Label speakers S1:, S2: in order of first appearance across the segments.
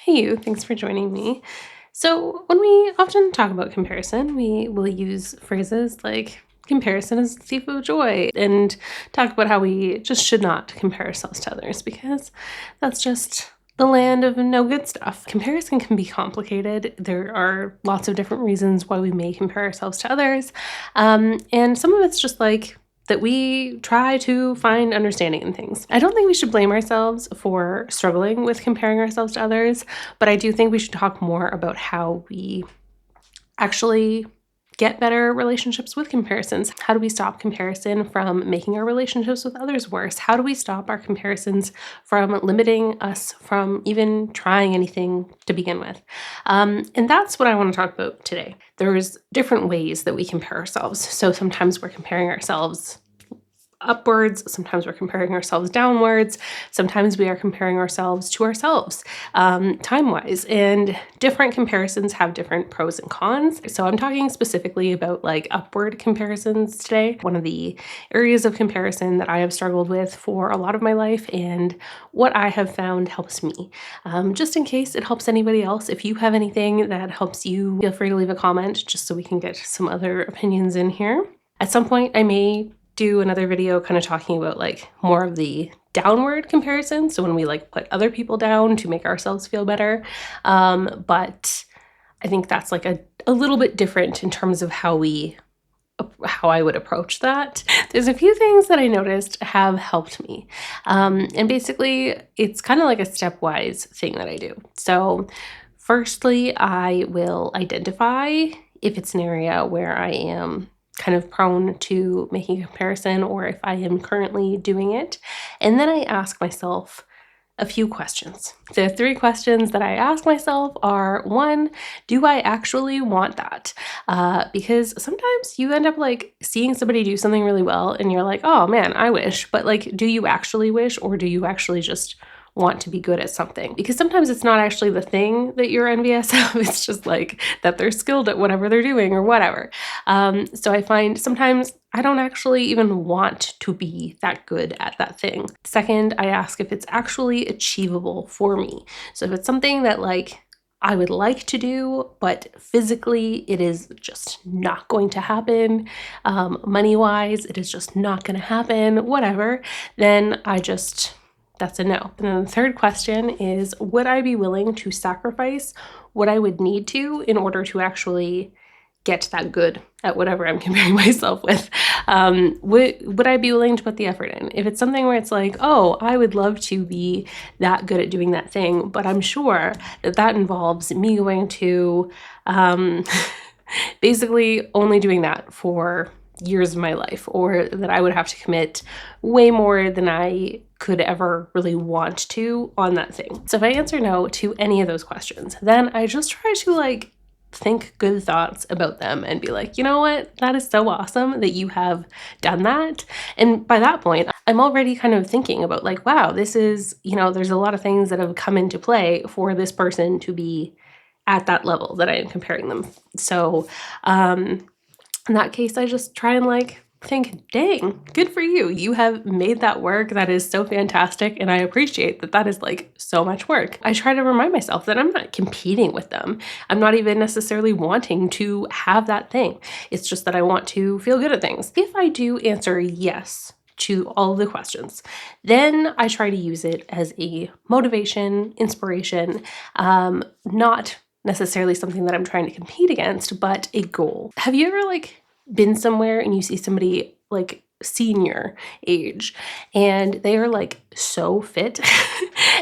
S1: Hey you, thanks for joining me. So, when we often talk about comparison, we will use phrases like comparison is the thief of joy and talk about how we just should not compare ourselves to others because that's just the land of no good stuff. Comparison can be complicated. There are lots of different reasons why we may compare ourselves to others. And some of it's just like that we try to find understanding in things. I don't think we should blame ourselves for struggling with comparing ourselves to others, but I do think we should talk more about how we actually get better relationships with comparisons. How do we stop comparison from making our relationships with others worse? How do we stop our comparisons from limiting us from even trying anything to begin with? And that's what I want to talk about today. There's different ways that we compare ourselves. So sometimes we're comparing ourselves upwards, sometimes we're comparing ourselves downwards, sometimes we are comparing ourselves to ourselves time-wise, and different comparisons have different pros and cons. So I'm talking specifically about like upward comparisons today, one of the areas of comparison that I have struggled with for a lot of my life and what I have found helps me. Just in case it helps anybody else, if you have anything that helps you, feel free to leave a comment just so we can get some other opinions in here. At some point I may do another video kind of talking about like more of the downward comparison. So when we like put other people down to make ourselves feel better. But I think that's like a little bit different in terms of how I would approach that. There's a few things that I noticed have helped me. And basically it's kind of like a stepwise thing that I do. So firstly, I will identify if it's an area where I am kind of prone to making a comparison or if I am currently doing it. And then I ask myself a few questions. The 3 questions that I ask myself are, 1, do I actually want that? Because sometimes you end up like seeing somebody do something really well and you're like, oh man, I wish. But like, do you actually wish, or do you actually just want to be good at something? Because sometimes it's not actually the thing that you're envious of, it's just like that they're skilled at whatever they're doing or whatever. So I find sometimes I don't actually even want to be that good at that thing. Second, I ask if it's actually achievable for me. So if it's something that like I would like to do, but physically it is just not going to happen, money-wise it is just not going to happen, whatever, then that's a no. And then the third question is, would I be willing to sacrifice what I would need to in order to actually get that good at whatever I'm comparing myself with? Would I be willing to put the effort in? If it's something where it's like, oh, I would love to be that good at doing that thing, but I'm sure that that involves me going to basically only doing that for years of my life, or that I would have to commit way more than I could ever really want to on that thing. So if I answer no to any of those questions, then I just try to like think good thoughts about them and be like, you know what, that is so awesome that you have done that. And by that point, I'm already kind of thinking about like, wow, this is, there's a lot of things that have come into play for this person to be at that level that I am comparing them. So in that case, I just try and like think, dang, good for you. You have made that work. That is so fantastic. And I appreciate that that is like so much work. I try to remind myself that I'm not competing with them. I'm not even necessarily wanting to have that thing. It's just that I want to feel good at things. If I do answer yes to all of the questions, then I try to use it as a motivation, inspiration, not necessarily something that I'm trying to compete against, but a goal. Have you ever like been somewhere and you see somebody like senior age and they are like so fit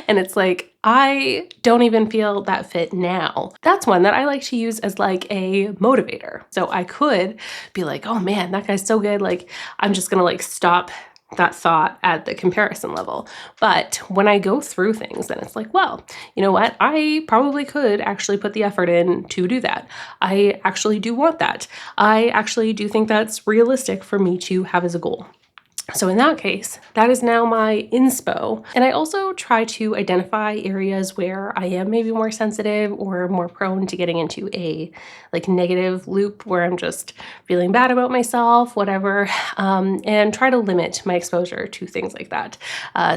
S1: and it's like, I don't even feel that fit now? That's one that I like to use as like a motivator. So I could be like, oh man, that guy's so good, like I'm just gonna like stop that thought at the comparison level. But when I go through things, then it's like, well, you know what? I probably could actually put the effort in to do that. I actually do want that. I actually do think that's realistic for me to have as a goal. So in that case, that is now my inspo. And I also try to identify areas where I am maybe more sensitive or more prone to getting into a like negative loop where I'm just feeling bad about myself, whatever, and try to limit my exposure to things like that.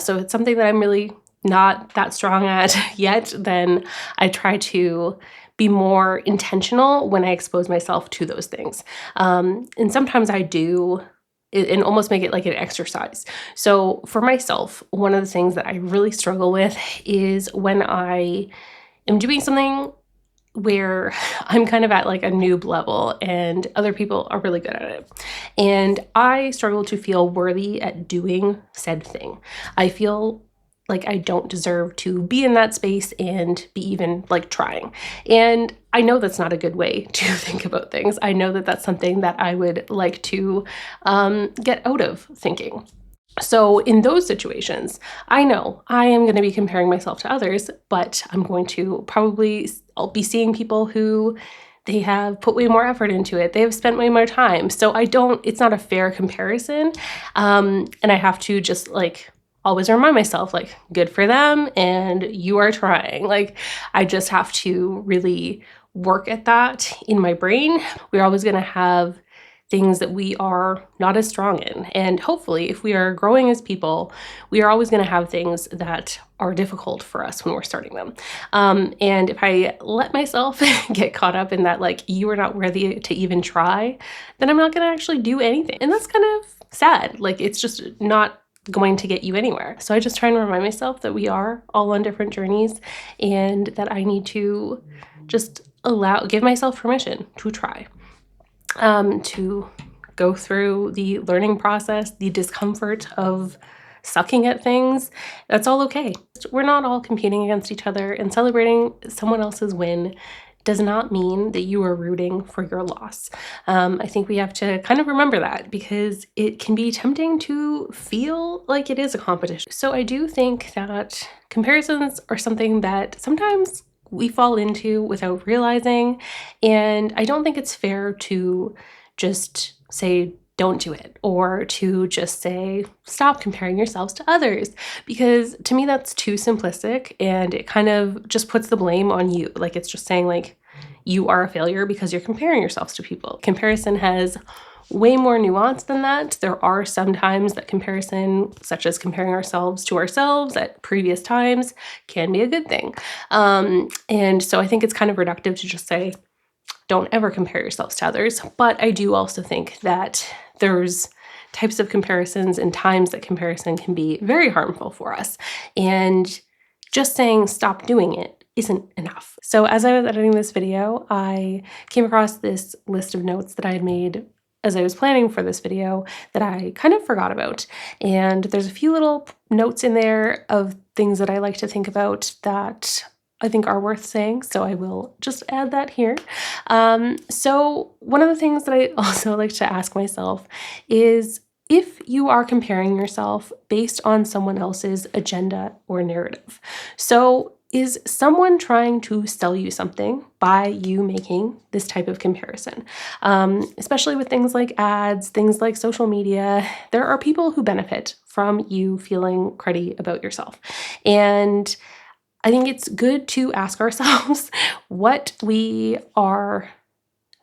S1: So if it's something that I'm really not that strong at yet, then I try to be more intentional when I expose myself to those things. And sometimes I do and almost make it like an exercise. So for myself, one of the things that I really struggle with is when I am doing something where I'm kind of at like a noob level and other people are really good at it. And I struggle to feel worthy at doing said thing. I feel like I don't deserve to be in that space and be even like trying. And I know that's not a good way to think about things. I know that that's something that I would like to get out of thinking. So in those situations, I know I am going to be comparing myself to others, but I'm going to I'll be seeing people who they have put way more effort into it. They have spent way more time. So it's not a fair comparison. And I have to just like always remind myself, like, good for them and you are trying. Like, I just have to really work at that in my brain. We're always going to have things that we are not as strong in. And hopefully, if we are growing as people, we are always going to have things that are difficult for us when we're starting them. And if I let myself get caught up in that, like, you are not worthy to even try, then I'm not going to actually do anything. And that's kind of sad. Like, it's just not going to get you anywhere. So I just try and remind myself that we are all on different journeys and that I need to just give myself permission to try. To go through the learning process, the discomfort of sucking at things. That's all okay. We're not all competing against each other, and celebrating someone else's win does not mean that you are rooting for your loss. I think we have to kind of remember that because it can be tempting to feel like it is a competition. So I do think that comparisons are something that sometimes we fall into without realizing. And I don't think it's fair to just say, don't do it, or to just say, stop comparing yourselves to others, because to me, that's too simplistic and it kind of just puts the blame on you. Like, it's just saying, like, you are a failure because you're comparing yourselves to people. Comparison has way more nuance than that. There are some times that comparison, such as comparing ourselves to ourselves at previous times, can be a good thing. And so I think it's kind of reductive to just say, don't ever compare yourselves to others. But I do also think that there's types of comparisons and times that comparison can be very harmful for us. And just saying stop doing it isn't enough. So as I was editing this video, I came across this list of notes that I had made as I was planning for this video that I kind of forgot about. And there's a few little notes in there of things that I like to think about that I think are worth saying, so I will just add that here. So one of the things that I also like to ask myself is, if you are comparing yourself based on someone else's agenda or narrative. So is someone trying to sell you something by you making this type of comparison? Especially with things like ads, things like social media, there are people who benefit from you feeling cruddy about yourself. And I think it's good to ask ourselves what we are,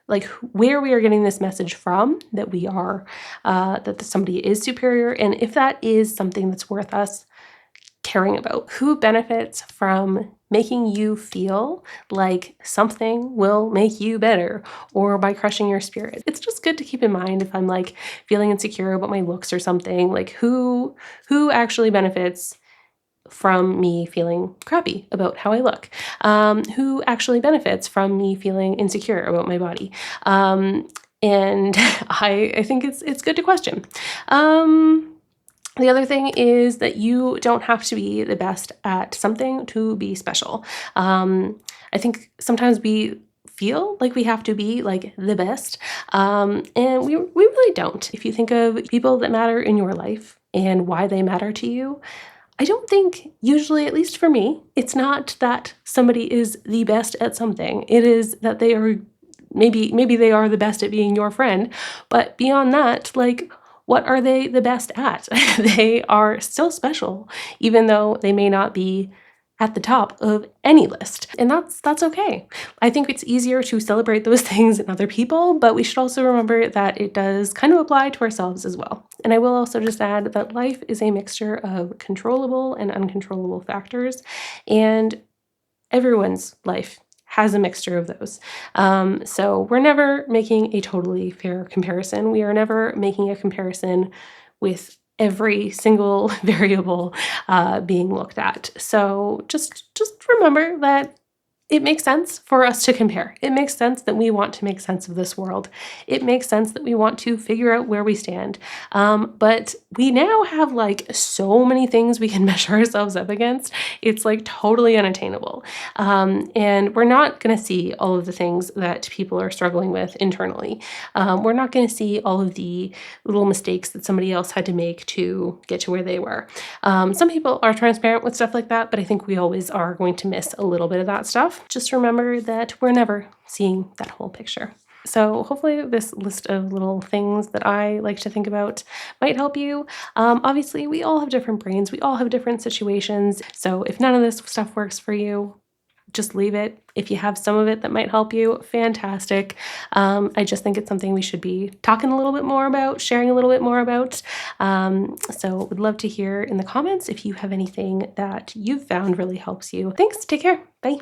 S1: like, where we are getting this message from, that we are, that somebody is superior, and if that is something that's worth us caring about. Who benefits from making you feel like something will make you better, or by crushing your spirit? It's just good to keep in mind if I'm like feeling insecure about my looks or something, like who actually benefits from me feeling crappy about how I look? Who actually benefits from me feeling insecure about my body? And I think it's good to question. The other thing is that you don't have to be the best at something to be special. I think sometimes we feel like we have to be like the best, and we really don't. If you think of people that matter in your life and why they matter to you, I don't think, usually, at least for me, it's not that somebody is the best at something. It is that they are, maybe they are the best at being your friend, but beyond that, like, what are they the best at? They are still special, even though they may not be at the top of any list. And that's okay. I think it's easier to celebrate those things in other people, but we should also remember that it does kind of apply to ourselves as well. And I will also just add that life is a mixture of controllable and uncontrollable factors, and everyone's life has a mixture of those. So we're never making a totally fair comparison. We are never making a comparison with every single variable being looked at. So just remember that it makes sense for us to compare. It makes sense that we want to make sense of this world. It makes sense that we want to figure out where we stand. But we now have like so many things we can measure ourselves up against. It's like totally unattainable. And we're not going to see all of the things that people are struggling with internally. We're not going to see all of the little mistakes that somebody else had to make to get to where they were. Some people are transparent with stuff like that, but I think we always are going to miss a little bit of that stuff. Just remember that we're never seeing that whole picture. So hopefully this list of little things that I like to think about might help you. Obviously, we all have different brains. We all have different situations. So if none of this stuff works for you, just leave it. If you have some of it that might help you, fantastic. I just think it's something we should be talking a little bit more about, sharing a little bit more about. So would love to hear in the comments if you have anything that you've found really helps you. Thanks. Take care. Bye.